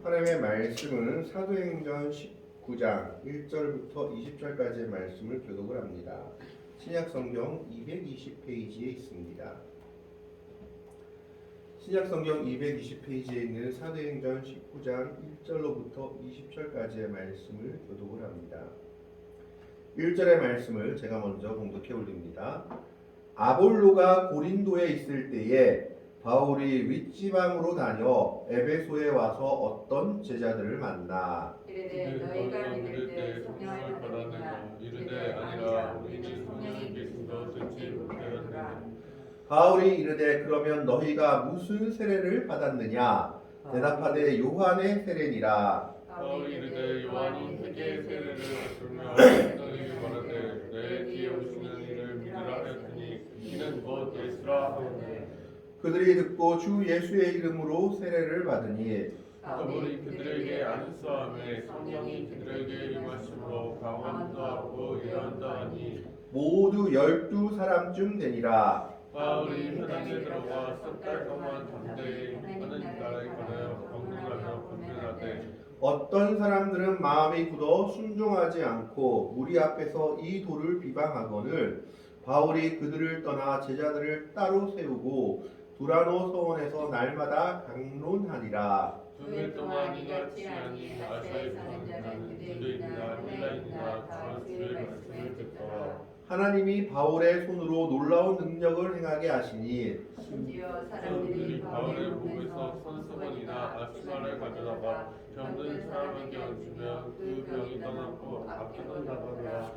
하나님의 말씀은 사도행전 19장 1절부터 20절까지의 말씀을 교독을 합니다. 신약성경 220페이지에 있습니다. 신약성경 220페이지에 있는 사도행전 19장 1절로부터 20절까지의 말씀을 교독을 합니다. 1절의 말씀을 제가 먼저 봉독해 올립니다. 아볼로가 고린도에 있을 때에 바울이 윗지방으로 다녀 에베소에 와서 어떤 제자들을 만나 이르되 너희가 믿을 때 성령을 받았느냐 이르되 아니라 우리는 성령이 계심도 듣지 못하였느니라. 바울이 이르되 그러면 너희가 무슨 세례를 받았느냐 대답하되 요한의 세례니라. 바울이 이르되 요한이 회개의 세례를 받으며 너희에게 말하되 내 뒤에 오시는 이를 믿으라 하였더니 이는 곧 예수라 하였네. 그들이 듣고 주 예수의 이름으로 세례를 받으니 바울이 그들에게 안수하며 성령이 그들에게 임하심으로 강함도 하고 예언도 하니 모두 12사람쯤 되니라. 바울이 회당에 들어가 석 달 동안 담대히 하나님 나라에 관하여 방문하며 권면하되 어떤 사람들은 마음이 굳어 순종하지 않고 무리 앞에서 이 도를 비방하거늘 바울이 그들을 떠나 제자들을 따로 세우고 두라노 서원에서 날마다 강론하니라. 주일 동안 이같이 하니 아시아에 사는 자는 유대인이나 헬라인이나 다 주의 말씀을 듣더라. 하나님이 바울의 손으로 놀라운 능력을 행하게 하시니 심지어 사람들이 바울의 몸에서 손수건이나 앞치마를 가져다가 병든 사람에게 얹으며 그 병이 떠났고 아프던 나더라.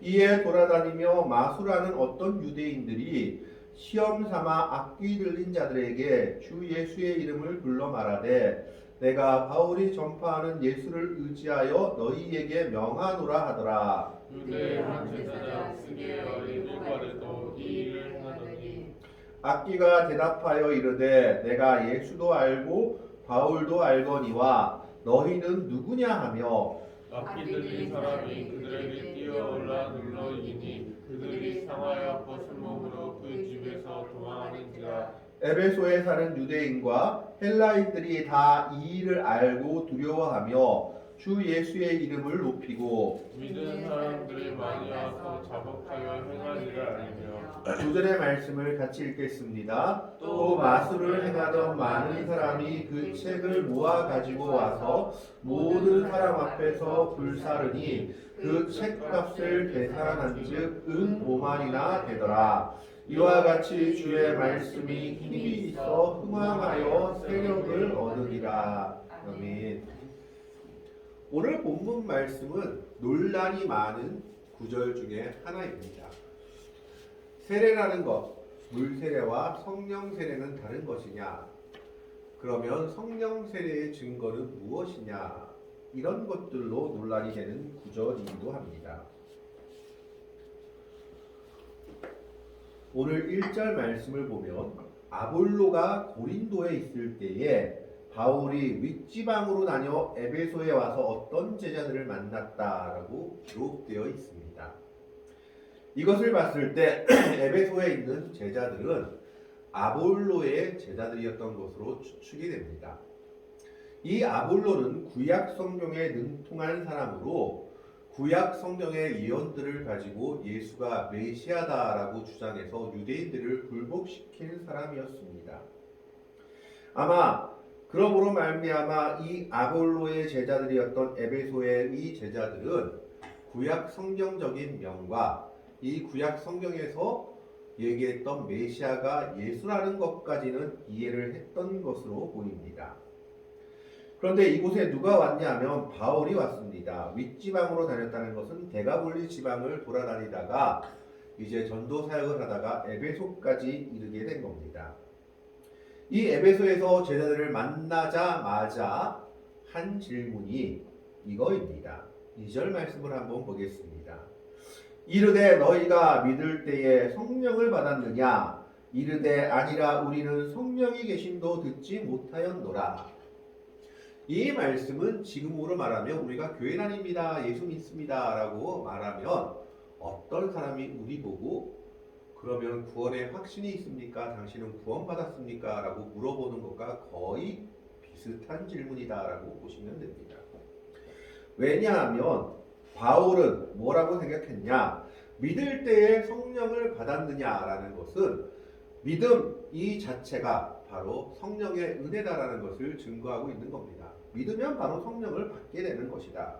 이에 돌아다니며 마수라는 어떤 유대인들이 시험 삼아 악귀 들린 자들에게 주 예수의 이름을 불러 말하되 내가 바울이 전파하는 예수를 의지하여 너희에게 명하노라 하더라. 유대의 한 제사장 스게어 일부가래도 이 일을 행하더니 악귀가 대답하여 이르되 내가 예수도 알고 바울도 알거니와 너희는 누구냐 하며 악기 들린 사람이 그들에게 뛰어올라 눌러 이기니 그들이 상하여 벗은 몸으로 그 집에서 도망하는지라. 에베소에 사는 유대인과 헬라인들이 다 이 일을 알고 두려워하며 주 예수의 이름을 높이고 믿은 사람들이 많이 와서 자복하여 행한 일을 알리며 9절의 말씀을 같이 읽겠습니다. 또 마술을 행하던 많은 사람이 그 책을 모아 가지고 와서 모든 사람 앞에서 불사르니 그 책값을 계산한즉 은 5만이나 되더라. 이와 같이 주의 말씀이 힘이 있어 흥왕하여 세력을 얻으리라. 아멘. 오늘 본문 말씀은 논란이 많은 구절 중에 하나입니다. 세례라는 것, 물 세례와 성령 세례는 다른 것이냐? 그러면 성령 세례의 증거는 무엇이냐? 이런 것들로 논란이 되는 구절이기도 합니다. 오늘 1절 말씀을 보면 아볼로가 고린도에 있을 때에 바울이 윗지방으로 다녀 에베소에 와서 어떤 제자들을 만났다라고 기록되어 있습니다. 이것을 봤을 때 에베소에 있는 제자들은 아볼로의 제자들이었던 것으로 추측이 됩니다. 이 아볼로는 구약 성경에 능통한 사람으로 구약 성경의 예언들을 가지고 예수가 메시아다라고 주장해서 유대인들을 굴복시킨 사람이었습니다. 아마 그러므로 말미암아 이 아볼로의 제자들이었던 에베소의 이 제자들은 구약 성경적인 명과 이 구약 성경에서 얘기했던 메시아가 예수라는 것까지는 이해를 했던 것으로 보입니다. 그런데 이곳에 누가 왔냐면 바울이 왔습니다. 윗지방으로 다녔다는 것은 데가볼리 지방을 돌아다니다가 이제 전도 사역을 하다가 에베소까지 이르게 된 겁니다. 이 에베소에서 제자들을 만나자마자 한 질문이 이거입니다. 2절 말씀을 한번 보겠습니다. 이르되 너희가 믿을 때에 성령을 받았느냐? 이르되 아니라 우리는 성령이 계심도 듣지 못하였노라. 이 말씀은 지금으로 말하면 우리가 교회 다닙니다, 예수 믿습니다 라고 말하면 어떤 사람이 우리 보고 그러면 구원에 확신이 있습니까? 당신은 구원받았습니까? 라고 물어보는 것과 거의 비슷한 질문이다라고 보시면 됩니다. 왜냐하면 바울은 뭐라고 생각했냐? 믿을 때에 성령을 받았느냐라는 것은 믿음 이 자체가 바로 성령의 은혜다라는 것을 증거하고 있는 겁니다. 믿으면 바로 성령을 받게 되는 것이다.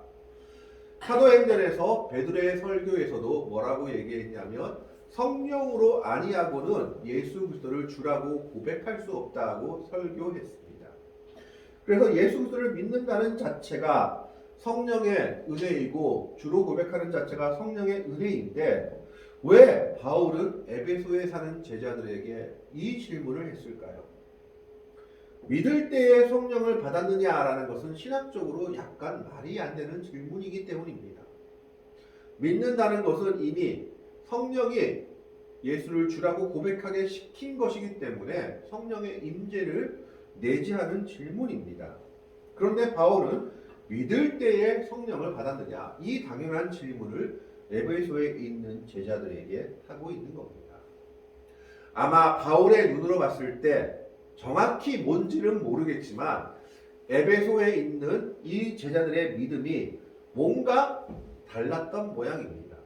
사도행전에서 베드로의 설교에서도 뭐라고 얘기했냐면 성령으로 아니하고는 예수 그리스도를 주라고 고백할 수 없다고 설교했습니다. 그래서 예수 그리스도를 믿는다는 자체가 성령의 은혜이고 주로 고백하는 자체가 성령의 은혜인데 왜 바울은 에베소에 사는 제자들에게 이 질문을 했을까요? 믿을 때에 성령을 받았느냐라는 것은 신학적으로 약간 말이 안 되는 질문이기 때문입니다. 믿는다는 것은 이미 성령이 예수를 주라고 고백하게 시킨 것이기 때문에 성령의 임재를 내지하는 질문입니다. 그런데 바울은 믿을 때에 성령을 받았느냐 이 당연한 질문을 에베소에 있는 제자들에게 하고 있는 겁니다. 아마 바울의 눈으로 봤을 때 정확히 뭔지는 모르겠지만 에베소에 있는 이 제자들의 믿음이 뭔가 달랐던 모양입니다.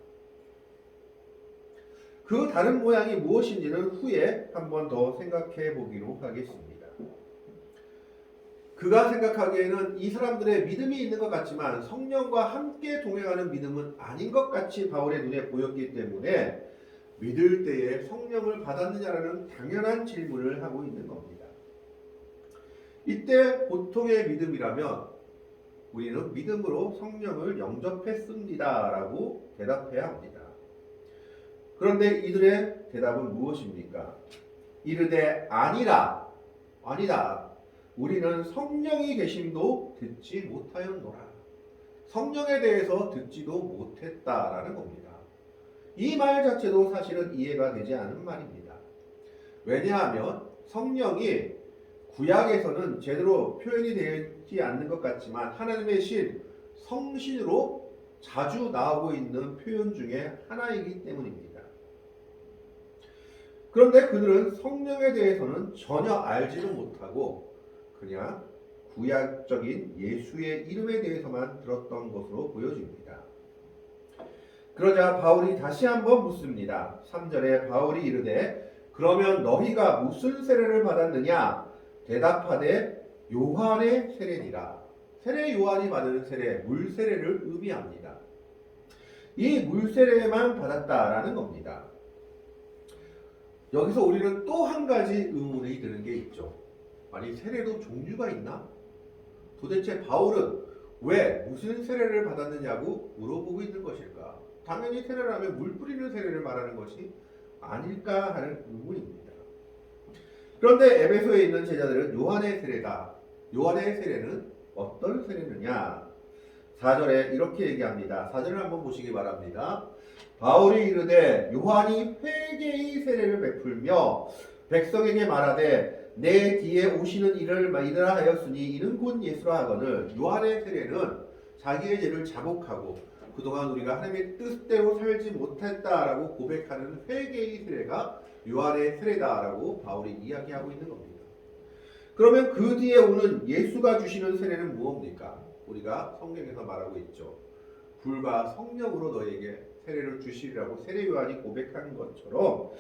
그 다른 모양이 무엇인지는 후에 한 번 더 생각해 보기로 하겠습니다. 그가 생각하기에는 이 사람들의 믿음이 있는 것 같지만 성령과 함께 동행하는 믿음은 아닌 것 같이 바울의 눈에 보였기 때문에 믿을 때에 성령을 받았느냐라는 당연한 질문을 하고 있는 겁니다. 이때 보통의 믿음이라면 우리는 믿음으로 성령을 영접했습니다 라고 대답해야 합니다. 그런데 이들의 대답은 무엇입니까? 이르되 아니다. 우리는 성령이 계심도 듣지 못하였노라. 성령에 대해서 듣지도 못했다라는 겁니다. 이 말 자체도 사실은 이해가 되지 않은 말입니다. 왜냐하면 성령이 구약에서는 제대로 표현이 되지 않는 것 같지만 하나님의 신, 성신으로 자주 나오고 있는 표현 중에 하나이기 때문입니다. 그런데 그들은 성령에 대해서는 전혀 알지도 못하고 그냥 구약적인 예수의 이름에 대해서만 들었던 것으로 보여집니다. 그러자 바울이 다시 한번 묻습니다. 3절에 바울이 이르되 그러면 너희가 무슨 세례를 받았느냐? 대답하되 요한의 세례니라. 세례 요한이 받은 세례, 물 세례를 의미합니다. 이 물 세례만 받았다라는 겁니다. 여기서 우리는 또 한 가지 의문이 드는 게 있죠. 아니 세례도 종류가 있나? 도대체 바울은 왜 무슨 세례를 받았느냐고 물어보고 있는 것일까? 당연히 세례라면 물 뿌리는 세례를 말하는 것이 아닐까 하는 의문입니다. 그런데 에베소에 있는 제자들은 요한의 세례다. 요한의 세례는 어떤 세례느냐? 4절에 이렇게 얘기합니다. 4절을 한번 보시기 바랍니다. 바울이 이르되 요한이 회개의 세례를 베풀며 백성에게 말하되 내 뒤에 오시는 이를 이르라 하였으니 이는 곧 예수라 하거늘 요한의 세례는 자기의 죄를 자복하고 그동안 우리가 하나님의 뜻대로 살지 못했다라고 고백하는 회개의 세례가 요한의 세례다라고 바울이 이야기하고 있는 겁니다. 그러면 그 뒤에 오는 예수가 주시는 세례는 무엇입니까? 우리가 성경에서 말하고 있죠. 불과 성령으로 너에게 세례를 주시리라고 세례 요한이 고백하는 것처럼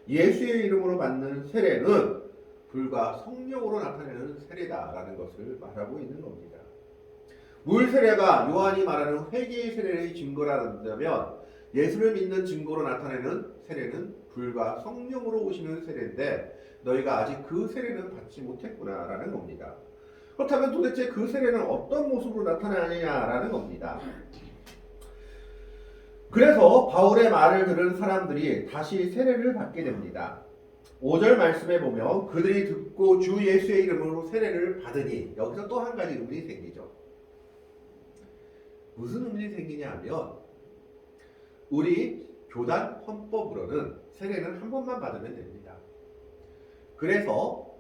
예수의 이름으로 받는 세례는 불과 성령으로 나타내는 세례다라는 것을 말하고 있는 겁니다. 물 세례가 요한이 말하는 회개의 세례의 증거라면 예수를 믿는 증거로 나타내는 세례는 불과 성령으로 오시는 세례인데 너희가 아직 그 세례는 받지 못했구나라는 겁니다. 그렇다면 도대체 그 세례는 어떤 모습으로 나타나느냐라는 겁니다. 그래서 바울의 말을 들은 사람들이 다시 세례를 받게 됩니다. 5절 말씀에 보면 그들이 듣고 주 예수의 이름으로 세례를 받으니 여기서 또 한 가지 의문이 생기죠. 무슨 의문이 생기냐 하면 우리 교단 헌법으로는 세례는 한 번만 받으면 됩니다. 그래서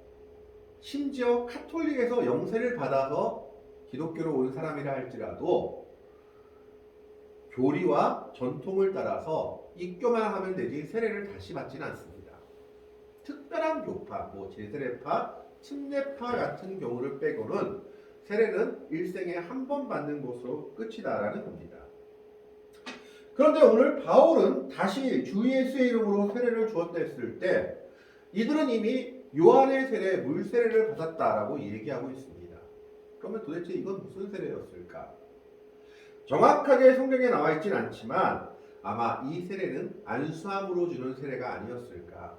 심지어 카톨릭에서 영세를 받아서 기독교로 온 사람이라 할지라도 교리와 전통을 따라서 입교만 하면 되지 세례를 다시 받지는 않습니다. 특별한 교파, 제세례파, 침례파 같은 경우를 빼고는 세례는 일생에 한 번 받는 것으로 끝이다라는 겁니다. 그런데 오늘 바울은 다시 주 예수의 이름으로 세례를 주었다 했을 때 이들은 이미 요한의 세례, 물 세례를 받았다라고 얘기하고 있습니다. 그러면 도대체 이건 무슨 세례였을까? 정확하게 성경에 나와 있진 않지만 아마 이 세례는 안수함으로 주는 세례가 아니었을까?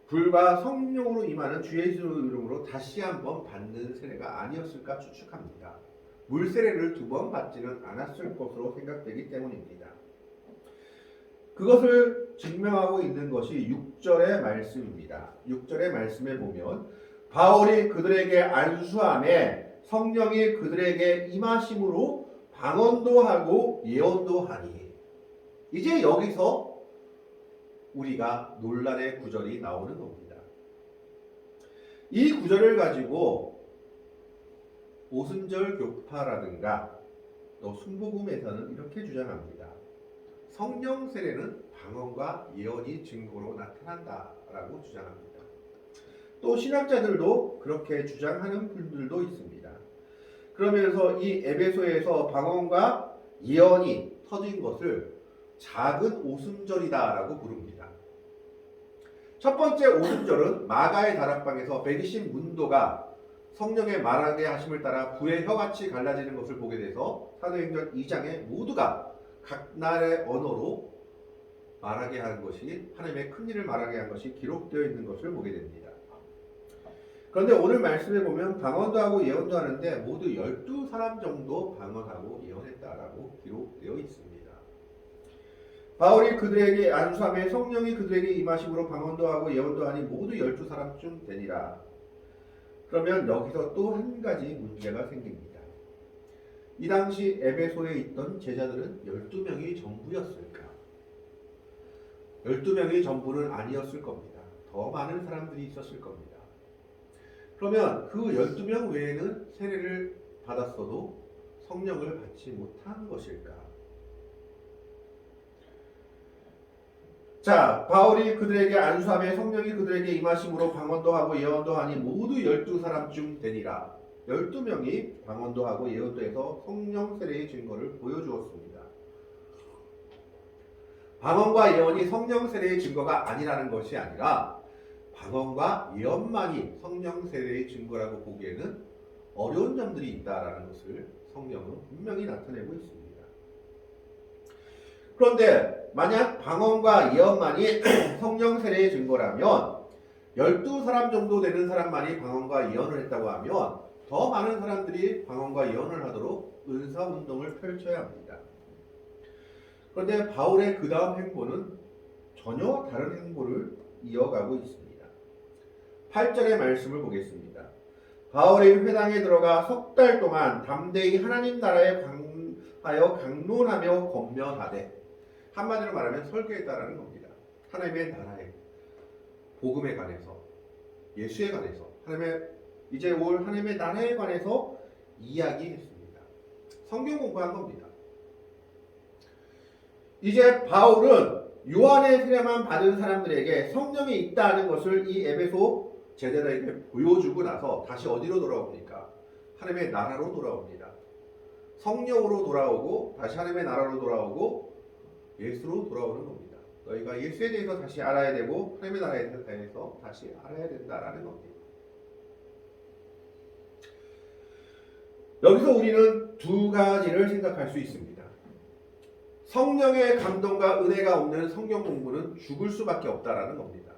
불과 성령으로 임하는 주 예수 이름으로 다시 한번 받는 세례가 아니었을까 추측합니다. 물 세례를 2번 받지는 않았을 것으로 생각되기 때문입니다. 그것을 증명하고 있는 것이 6절의 말씀입니다. 6절의 말씀에 보면 바울이 그들에게 안수함에 성령이 그들에게 임하심으로 방언도 하고 예언도 하니, 이제 여기서 우리가 논란의 구절이 나오는 겁니다. 이 구절을 가지고 오순절 교파라든가 또 순복음에서는 이렇게 주장합니다. 성령 세례는 방언과 예언이 증거로 나타난다라고 주장합니다. 또 신학자들도 그렇게 주장하는 분들도 있습니다. 그러면서 이 에베소에서 방언과 예언이 터진 것을 작은 오순절이다라고 부릅니다. 첫 번째 오순절은 마가의 다락방에서 120 문도가 성령의 말하게 하심을 따라 불의 혀같이 갈라지는 것을 보게 돼서 사도행전 2장에 모두가 각 나라의 언어로 말하게 한 것이, 하나님의 큰 일을 말하게 한 것이 기록되어 있는 것을 보게 됩니다. 그런데 오늘 말씀에 보면 방언도 하고 예언도 하는데 모두 12사람 정도 방언하고 예언했다라고 기록되어 있습니다. 바울이 그들에게 안수함에 성령이 그들에게 임하심으로 방언도 하고 예언도 하니 모두 12사람쯤 되니라. 그러면 여기서 또 한 가지 문제가 생깁니다. 이 당시 에베소에 있던 제자들은 12명이 전부였을까? 12명이 전부는 아니었을 겁니다. 더 많은 사람들이 있었을 겁니다. 그러면 그 12명 외에는 세례를 받았어도 성령을 받지 못한 것일까? 자, 바울이 그들에게 안수함에 성령이 그들에게 임하심으로 방언도 하고 예언도 하니 모두 12사람쯤 되니라. 12명이 방언도 하고 예언도 해서 성령 세례의 증거를 보여주었습니다. 방언과 예언이 성령 세례의 증거가 아니라는 것이 아니라 방언과 예언만이 성령 세례의 증거라고 보기에는 어려운 점들이 있다라는 것을 성경은 분명히 나타내고 있습니다. 그런데 만약 방언과 예언만이 성령 세례의 증거라면 12사람 정도 되는 사람만이 방언과 예언을 했다고 하면 더 많은 사람들이 방언과 예언을 하도록 은사운동을 펼쳐야 합니다. 그런데 바울의 그 다음 행보는 전혀 다른 행보를 이어가고 있습니다. 8절의 말씀을 보겠습니다. 바울이 회당에 들어가 3달 동안 담대히 하나님 나라에 관하여 강론하며 권면하되, 한마디로 말하면 설교했다라는 겁니다. 하나님의 나라에, 복음에 관해서, 예수에 관해서, 이제 올 하나님의 나라에 관해서 이야기했습니다. 성경 공부한 겁니다. 이제 바울은 요한의 세례만 받은 사람들에게 성령이 있다는 것을 이 에베소 제자들에게 보여주고 나서 다시 어디로 돌아옵니까? 하나님의 나라로 돌아옵니다. 성령으로 돌아오고 다시 하나님의 나라로 돌아오고 예수로 돌아오는 겁니다. 너희가 예수에 대해서 다시 알아야 되고 하나님의 나라에 대해서 다시 알아야 된다라는 겁니다. 여기서 우리는 두 가지를 생각할 수 있습니다. 성령의 감동과 은혜가 없는 성경 공부는 죽을 수밖에 없다라는 겁니다.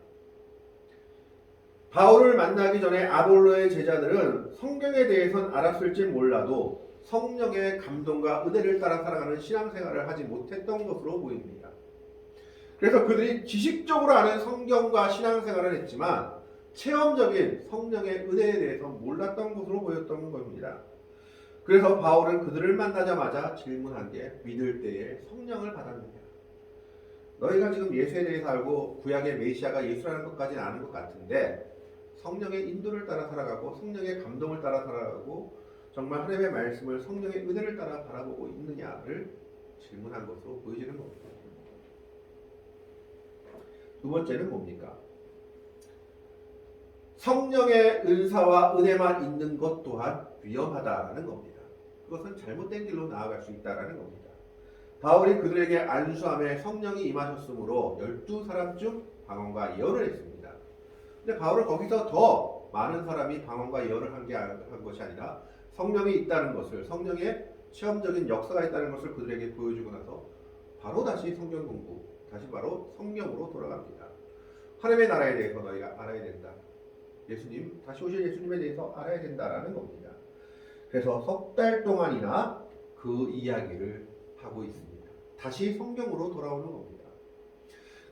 바울을 만나기 전에 아볼로의 제자들은 성경에 대해서는 알았을지 몰라도 성령의 감동과 은혜를 따라 살아가는 신앙생활을 하지 못했던 것으로 보입니다. 그래서 그들이 지식적으로 아는 성경과 신앙생활을 했지만 체험적인 성령의 은혜에 대해서 몰랐던 것으로 보였던 겁니다. 그래서 바울은 그들을 만나자마자 질문한 게, 믿을 때에 성령을 받았느냐? 너희가 지금 예수에 대해서 알고 구약의 메시아가 예수라는 것까지는 아는 것 같은데 성령의 인도를 따라 살아가고 성령의 감동을 따라 살아가고 정말 하나님의 말씀을 성령의 은혜를 따라 바라보고 있느냐를 질문한 것으로 보여지는 겁니다. 두 번째는 뭡니까? 성령의 은사와 은혜만 있는 것 또한 위험하다라는 겁니다. 그것은 잘못된 길로 나아갈 수 있다라는 겁니다. 바울이 그들에게 안수함에 성령이 임하셨으므로 12사람 중 방언과 예언을 했습니다. 근데 바울은 거기서 더 많은 사람이 방언과 예언을 한 것이 아니라 성령이 있다는 것을, 성령의 체험적인 역사가 있다는 것을 그들에게 보여주고 나서 바로 다시 성경 공부, 다시 바로 성령으로 돌아갑니다. 하나님의 나라에 대해서 너희가 알아야 된다. 예수님, 다시 오실 예수님에 대해서 알아야 된다라는 겁니다. 그래서 석 달 동안이나 그 이야기를 하고 있습니다. 다시 성경으로 돌아오는 겁니다.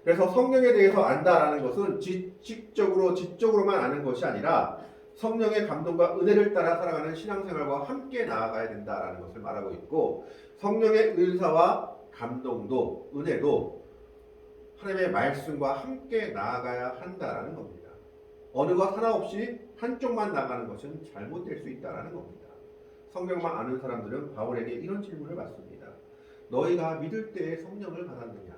그래서 성령에 대해서 안다라는 것은 지적으로만 아는 것이 아니라 성령의 감동과 은혜를 따라 살아가는 신앙생활과 함께 나아가야 된다라는 것을 말하고 있고, 성령의 은사와 감동도, 은혜도 하나님의 말씀과 함께 나아가야 한다라는 겁니다. 어느 것 하나 없이 한쪽만 나가는 것은 잘못될 수 있다라는 겁니다. 성경만 아는 사람들은 바울에게 이런 질문을 받습니다. 너희가 믿을 때에 성령을 받았느냐?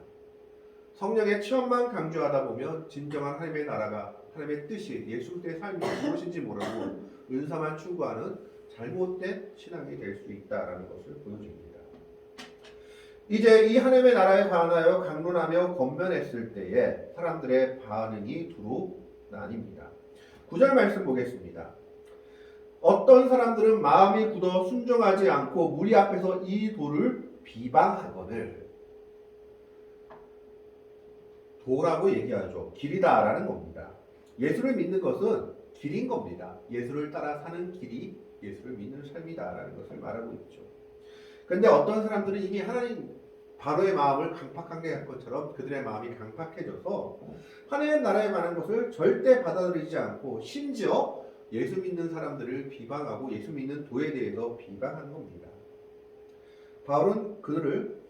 성령의 체험만 강조하다 보면 진정한 하나님의 나라가, 하나님의 뜻이, 예수 그리스도의 삶이 무엇인지 모르고 은사만 추구하는 잘못된 신앙이 될 수 있다라는 것을 보여줍니다. 이제 이 하나님의 나라에 관하여 강론하며 권면했을 때에 사람들의 반응이 두루 나뉩니다. 9절 말씀 보겠습니다. 어떤 사람들은 마음이 굳어 순종하지 않고 무리 앞에서 이 도를 비방하거늘, 도라고 얘기하죠. 길이다라는 겁니다. 예수를 믿는 것은 길인 겁니다. 예수를 따라 사는 길이 예수를 믿는 삶이다라는 것을 말하고 있죠. 그런데 어떤 사람들은 이미 하나님 바로의 마음을 강팍하게 할 것처럼 그들의 마음이 강팍해져서 하나님 나라에 관한 것을 절대 받아들이지 않고 심지어 예수 믿는 사람들을 비방하고 예수 믿는 도에 대해서 비방하는 겁니다. 바울은 그들을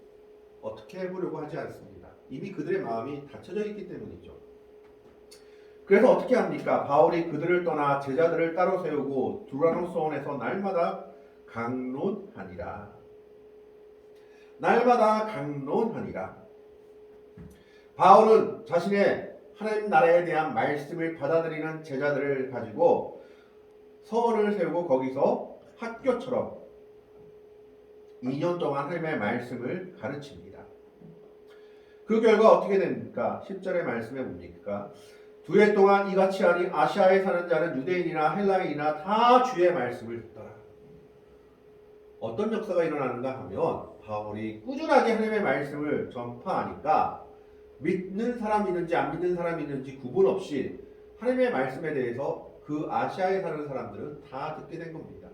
어떻게 해보려고 하지 않습니다. 이미 그들의 마음이 닫혀져 있기 때문이죠. 그래서 어떻게 합니까? 바울이 그들을 떠나 제자들을 따로 세우고 두라노스원에서 날마다 강론하니라. 날마다 강론하니라. 바울은 자신의 하나님 나라에 대한 말씀을 받아들이는 제자들을 가지고 서원을 세우고 거기서 학교처럼 2년 동안 하나님의 말씀을 가르칩니다. 그 결과 어떻게 됩니까? 10절의 말씀에 뭡니까? 2해 동안 이같이 하니 아시아에 사는 자는 유대인이나 헬라인이나 다 주의 말씀을 듣더라. 어떤 역사가 일어나는가 하면 바울이 꾸준하게 하나님의 말씀을 전파하니까 믿는 사람이 있는지 안 믿는 사람이 있는지 구분 없이 하나님의 말씀에 대해서 그 아시아에 사는 사람들은 다 듣게 된 겁니다.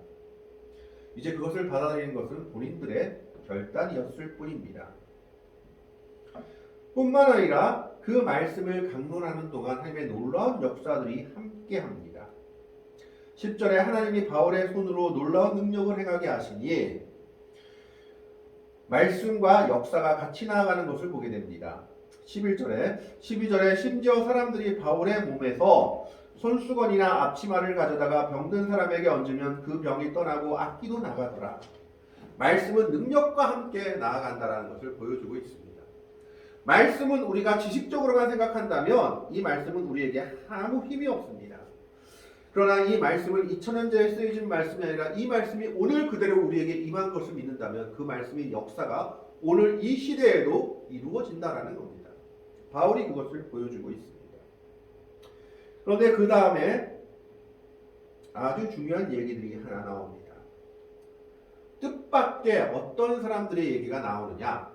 이제 그것을 받아들이는 것은 본인들의 결단이었을 뿐입니다. 뿐만 아니라 그 말씀을 강론하는 동안 하나님의 놀라운 역사들이 함께합니다. 10절에 하나님이 바울의 손으로 놀라운 능력을 행하게 하시니 말씀과 역사가 같이 나아가는 것을 보게 됩니다. 12절에 심지어 사람들이 바울의 몸에서 손수건이나 앞치마를 가져다가 병든 사람에게 얹으면 그 병이 떠나고 악기도 나가더라. 말씀은 능력과 함께 나아간다는 것을 보여주고 있습니다. 말씀은 우리가 지식적으로만 생각한다면 이 말씀은 우리에게 아무 힘이 없습니다. 그러나 이 말씀은 2000년 전에 쓰여진 말씀이 아니라 이 말씀이 오늘 그대로 우리에게 임한 것을 믿는다면 그 말씀의 역사가 오늘 이 시대에도 이루어진다라는 겁니다. 바울이 그것을 보여주고 있습니다. 그런데 그 다음에 아주 중요한 얘기들이 하나 나옵니다. 뜻밖의 어떤 사람들의 얘기가 나오느냐?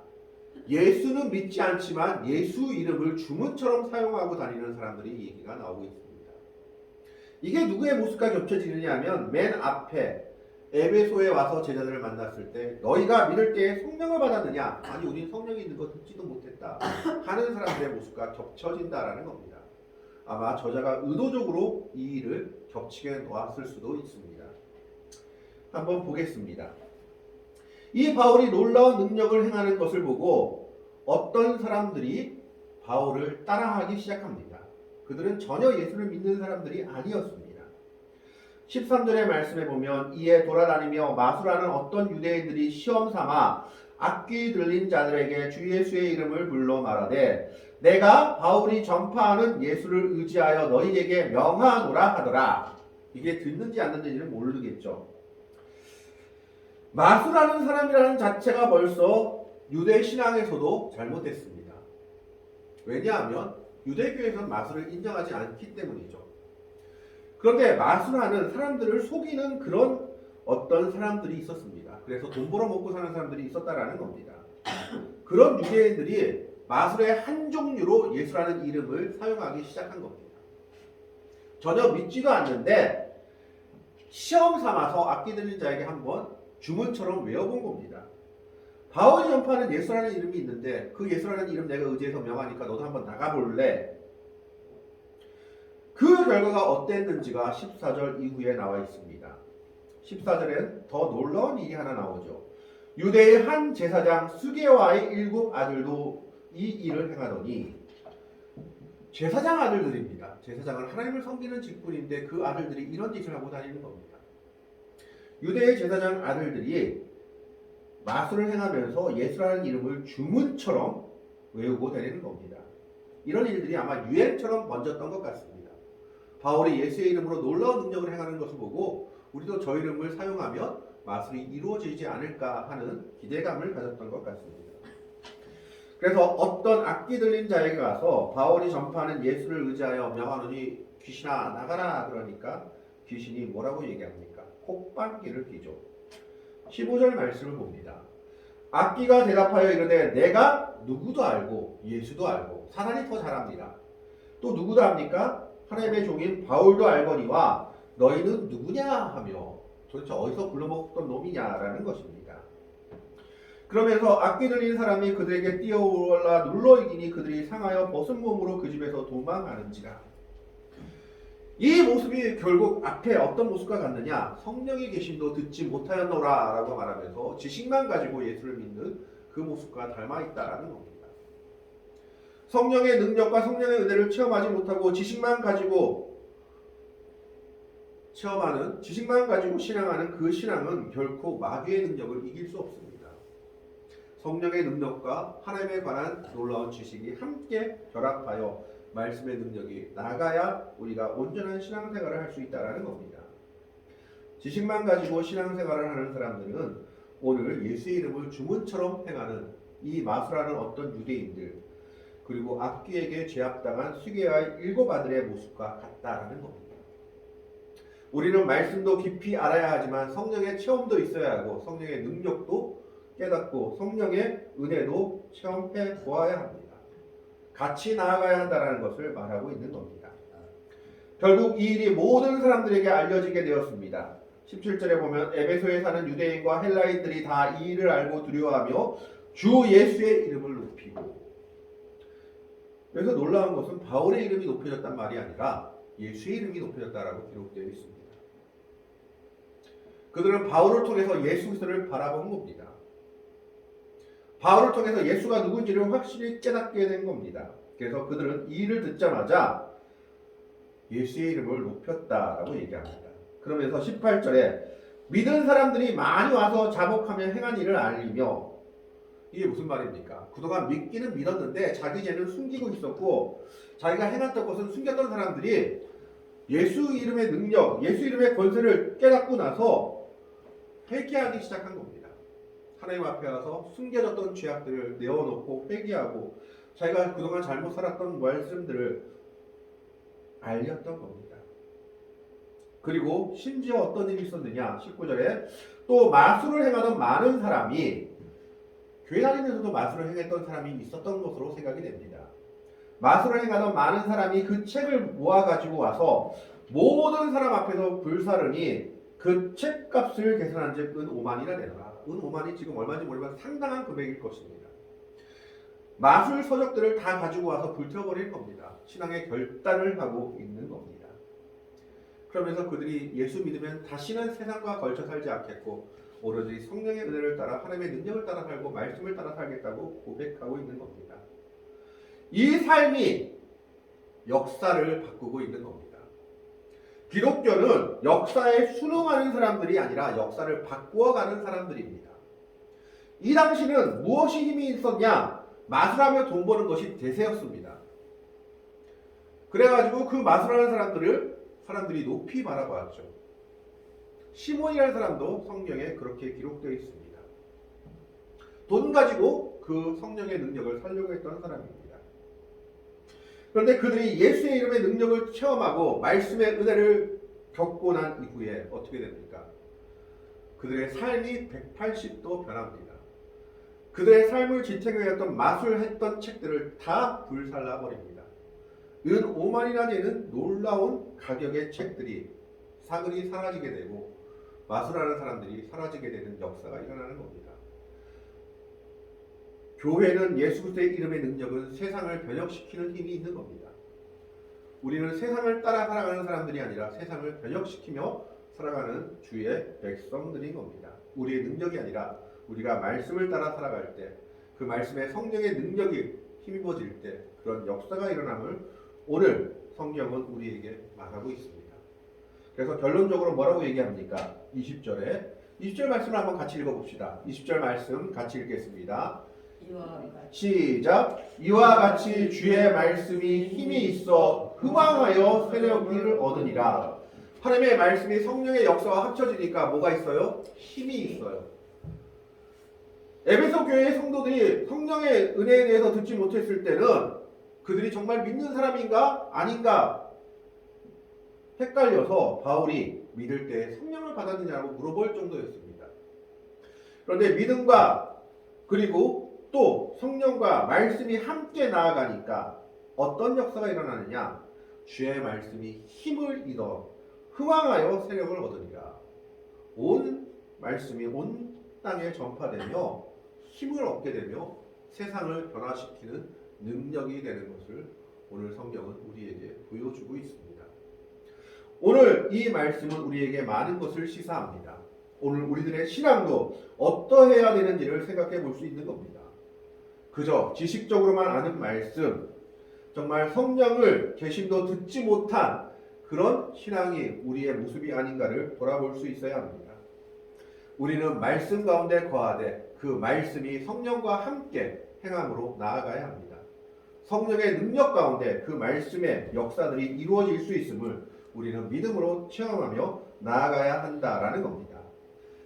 예수는 믿지 않지만 예수 이름을 주문처럼 사용하고 다니는 사람들의 얘기가 나오고 있습니다. 이게 누구의 모습과 겹쳐지느냐 하면 맨 앞에 에베소에 와서 제자들을 만났을 때 너희가 믿을 때에 성령을 받았느냐? 아니 우린 성령이 있는 거 듣지도 못했다 하는 사람들의 모습과 겹쳐진다라는 겁니다. 아마 저자가 의도적으로 이 일을 겹치게 놓았을 수도 있습니다. 한번 보겠습니다. 이 바울이 놀라운 능력을 행하는 것을 보고 어떤 사람들이 바울을 따라하기 시작합니다. 그들은 전혀 예수를 믿는 사람들이 아니었습니다. 13절의 말씀에 보면 이에 돌아다니며 마술하는 어떤 유대인들이 시험 삼아 악귀 들린 자들에게 주 예수의 이름을 불러 말하되 내가 바울이 전파하는 예수를 의지하여 너희에게 명하노라 하더라. 이게 듣는지 안 듣는지는 모르겠죠. 마수라는 사람이라는 자체가 벌써 유대 신앙에서도 잘못됐습니다. 왜냐하면 유대교에서는 마수를 인정하지 않기 때문이죠. 그런데 마수라는 사람들을 속이는 그런 어떤 사람들이 있었습니다. 그래서 돈 벌어 먹고 사는 사람들이 있었다라는 겁니다. 그런 유대인들이 마술의 한 종류로 예수라는 이름을 사용하기 시작한 겁니다. 전혀 믿지도 않는데 시험 삼아서 악기 들린 자에게 한번 주문처럼 외워본 겁니다. 바울이 전파하는 예수라는 이름이 있는데 그 예수라는 이름 내가 의지해서 명하니까 너도 한번 나가볼래? 그 결과가 어땠는지가 14절 이후에 나와 있습니다. 14절엔 더 놀라운 일이 하나 나오죠. 유대의 한 제사장 스게와의 7 아들도 이 일을 행하더니, 제사장 아들들입니다. 제사장은 하나님을 섬기는 직분인데 그 아들들이 이런 짓을 하고 다니는 겁니다. 유대의 제사장 아들들이 마술을 행하면서 예수라는 이름을 주문처럼 외우고 다니는 겁니다. 이런 일들이 아마 유행처럼 번졌던 것 같습니다. 바울이 예수의 이름으로 놀라운 능력을 행하는 것을 보고 우리도 저 이름을 사용하면 마술이 이루어지지 않을까 하는 기대감을 가졌던 것 같습니다. 그래서 어떤 악기 들린 자에게 가서 바울이 전파하는 예수를 의지하여 명하노니 귀신아 나가라 그러니까 귀신이 뭐라고 얘기합니까? 콧방귀를 뀌죠. 15절 말씀을 봅니다. 악기가 대답하여 이르되 내가 누구도 알고 예수도 알고, 사단이 더 잘합니다. 또 누구도 합니까? 하나님의 종인 바울도 알거니와 너희는 누구냐 하며, 도대체 어디서 불러먹었던 놈이냐라는 것입니다. 그러면서 악기 들린 사람이 그들에게 뛰어올라 눌러 이기니 그들이 상하여 벗은 몸으로 그 집에서 도망하는지라. 이 모습이 결국 앞에 어떤 모습과 같느냐? 성령의 계심도 듣지 못하였노라 라고 말하면서 지식만 가지고 예수를 믿는 그 모습과 닮아 있다라는 겁니다. 성령의 능력과 성령의 은혜를 체험하지 못하고 지식만 가지고 신앙하는 그 신앙은 결코 마귀의 능력을 이길 수 없습니다. 성령의 능력과 하나님에 관한 놀라운 지식이 함께 결합하여 말씀의 능력이 나가야 우리가 온전한 신앙생활을 할 수 있다는 겁니다. 지식만 가지고 신앙생활을 하는 사람들은 오늘 예수의 이름을 주문처럼 행하는 이 마수라는 어떤 유대인들, 그리고 악귀에게 제압당한 스게와의 7 아들의 모습과 같다라는 겁니다. 우리는 말씀도 깊이 알아야 하지만 성령의 체험도 있어야 하고 성령의 능력도 깨닫고 성령의 은혜도 체험해 보아야 합니다. 같이 나아가야 한다는 것을 말하고 있는 겁니다. 결국 이 일이 모든 사람들에게 알려지게 되었습니다. 17절에 보면 에베소에 사는 유대인과 헬라인들이 다 이 일을 알고 두려워하며 주 예수의 이름을 높이고, 그래서 놀라운 것은 바울의 이름이 높여졌단 말이 아니라 예수의 이름이 높여졌다라고 기록되어 있습니다. 그들은 바울을 통해서 예수 그리스도를 바라본 겁니다. 바울을 통해서 예수가 누군지를 확실히 깨닫게 된 겁니다. 그래서 그들은 이 일을 듣자마자 예수의 이름을 높였다라고 얘기합니다. 그러면서 18절에 믿은 사람들이 많이 와서 자복하며 행한 일을 알리며, 이게 무슨 말입니까? 그동안 믿기는 믿었는데 자기 죄는 숨기고 있었고 자기가 행했던 것은 숨겼던 사람들이 예수 이름의 능력, 예수 이름의 권세를 깨닫고 나서 회개하기 시작한 겁니다. 하나님 앞에 와서 숨겨졌던 죄악들을 내어놓고 회개하고 자기가 그동안 잘못 살았던 말씀들을 알렸던 겁니다. 그리고 심지어 어떤 일이 있었느냐? 19절에 또 마술을 행하던 많은 사람이, 교회 다니면서도 마술을 행했던 사람이 있었던 것으로 생각이 됩니다. 마술을 행하던 많은 사람이 그 책을 모아가지고 와서 모든 사람 앞에서 불사르니 그 책값을 계산한 즉 은 5만이나 되더라. 은 5만이 지금 얼마인지 모르지만 상당한 금액일 것입니다. 마술 서적들을 다 가지고 와서 불태워버릴 겁니다. 신앙의 결단을 하고 있는 겁니다. 그러면서 그들이 예수 믿으면 다시는 세상과 걸쳐 살지 않겠고 오로지 성령의 은혜를 따라 하나님의 능력을 따라 살고 말씀을 따라 살겠다고 고백하고 있는 겁니다. 이 삶이 역사를 바꾸고 있는 겁니다. 기독교는 역사에 순응하는 사람들이 아니라 역사를 바꾸어가는 사람들입니다. 이 당시는 무엇이 힘이 있었냐? 마술하며 돈 버는 것이 대세였습니다. 그래가지고 그 마술하는 사람들이 높이 바라보았죠. 시몬이라는 사람도 성경에 그렇게 기록되어 있습니다. 돈 가지고 그 성령의 능력을 살려고 했던 사람입니다. 그런데 그들이 예수의 이름의 능력을 체험하고 말씀의 은혜를 겪고 난 이후에 어떻게 됩니까? 그들의 삶이 180도 변합니다. 그들의 삶을 지탱하였던 마술했던 책들을 다 불살라 버립니다. 은 5만이나 되는 놀라운 가격의 책들이 사글이 사라지게 되고 마술하는 사람들이 사라지게 되는 역사가 일어나는 겁니다. 교회는 예수 그리스도의 이름의 능력은 세상을 변혁시키는 힘이 있는 겁니다. 우리는 세상을 따라 살아가는 사람들이 아니라 세상을 변혁시키며 살아가는 주의 백성들인 겁니다. 우리의 능력이 아니라 우리가 말씀을 따라 살아갈 때 그 말씀의 성령의 능력이 힘입어질 때 그런 역사가 일어남을 오늘 성경은 우리에게 말하고 있습니다. 그래서 결론적으로 뭐라고 얘기합니까? 20절 말씀을 한번 같이 읽어봅시다. 20절 말씀 같이 읽겠습니다. 시작. 이와 같이 주의 말씀이 힘이 있어 흥왕하여 세력을 얻으니라. 하나님의 말씀이 성령의 역사와 합쳐지니까 뭐가 있어요? 힘이 있어요. 에베소 교회의 성도들이 성령의 은혜에 대해서 듣지 못했을 때는 그들이 정말 믿는 사람인가 아닌가 헷갈려서 바울이 믿을 때 성령을 받았느냐고 물어볼 정도였습니다. 그런데 믿음과 그리고 또 성령과 말씀이 함께 나아가니까 어떤 역사가 일어나느냐? 주의 말씀이 힘을 잃어 흥왕하여 세력을 얻으니라. 온 말씀이 온 땅에 전파되며 힘을 얻게 되며 세상을 변화시키는 능력이 되는 것을 오늘 성경은 우리에게 보여주고 있습니다. 오늘 이 말씀은 우리에게 많은 것을 시사합니다. 오늘 우리들의 신앙도 어떠해야 되는지를 생각해 볼 수 있는 겁니다. 그저 지식적으로만 아는 말씀, 정말 성령을 개심도 듣지 못한 그런 신앙이 우리의 모습이 아닌가를 돌아볼 수 있어야 합니다. 우리는 말씀 가운데 거하되 그 말씀이 성령과 함께 행함으로 나아가야 합니다. 성령의 능력 가운데 그 말씀의 역사들이 이루어질 수 있음을 우리는 믿음으로 체험하며 나아가야 한다라는 겁니다.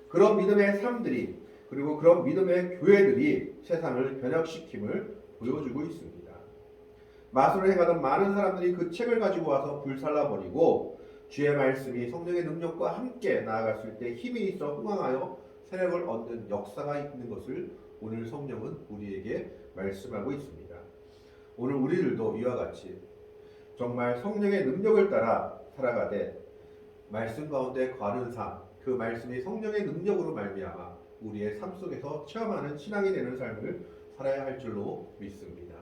그런 믿음의 삶들이 그리고 그런 믿음의 교회들이 세상을 변혁시킴을 보여주고 있습니다. 마술을 행하던 많은 사람들이 그 책을 가지고 와서 불살라버리고 주의 말씀이 성령의 능력과 함께 나아갔을 때 힘이 있어 흥왕하여 세력을 얻는 역사가 있는 것을 오늘 성령은 우리에게 말씀하고 있습니다. 오늘 우리들도 이와 같이 정말 성령의 능력을 따라 살아가되 말씀 가운데 거하는 삶, 그 말씀이 성령의 능력으로 말미암아 우리의 삶 속에서 체험하는 신앙이 되는 삶을 살아야 할 줄로 믿습니다.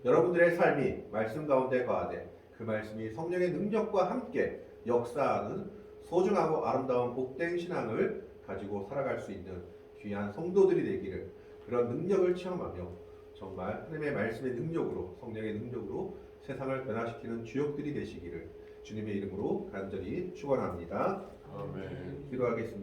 여러분들의 삶이 말씀 가운데 거하되 그 말씀이 성령의 능력과 함께 역사하는 소중하고 아름다운 복된 신앙을 가지고 살아갈 수 있는 귀한 성도들이 되기를, 그런 능력을 체험하며 정말 하나님의 말씀의 능력으로, 성령의 능력으로 세상을 변화시키는 주역들이 되시기를 주님의 이름으로 간절히 축원합니다. 아멘. 기도하겠습니다.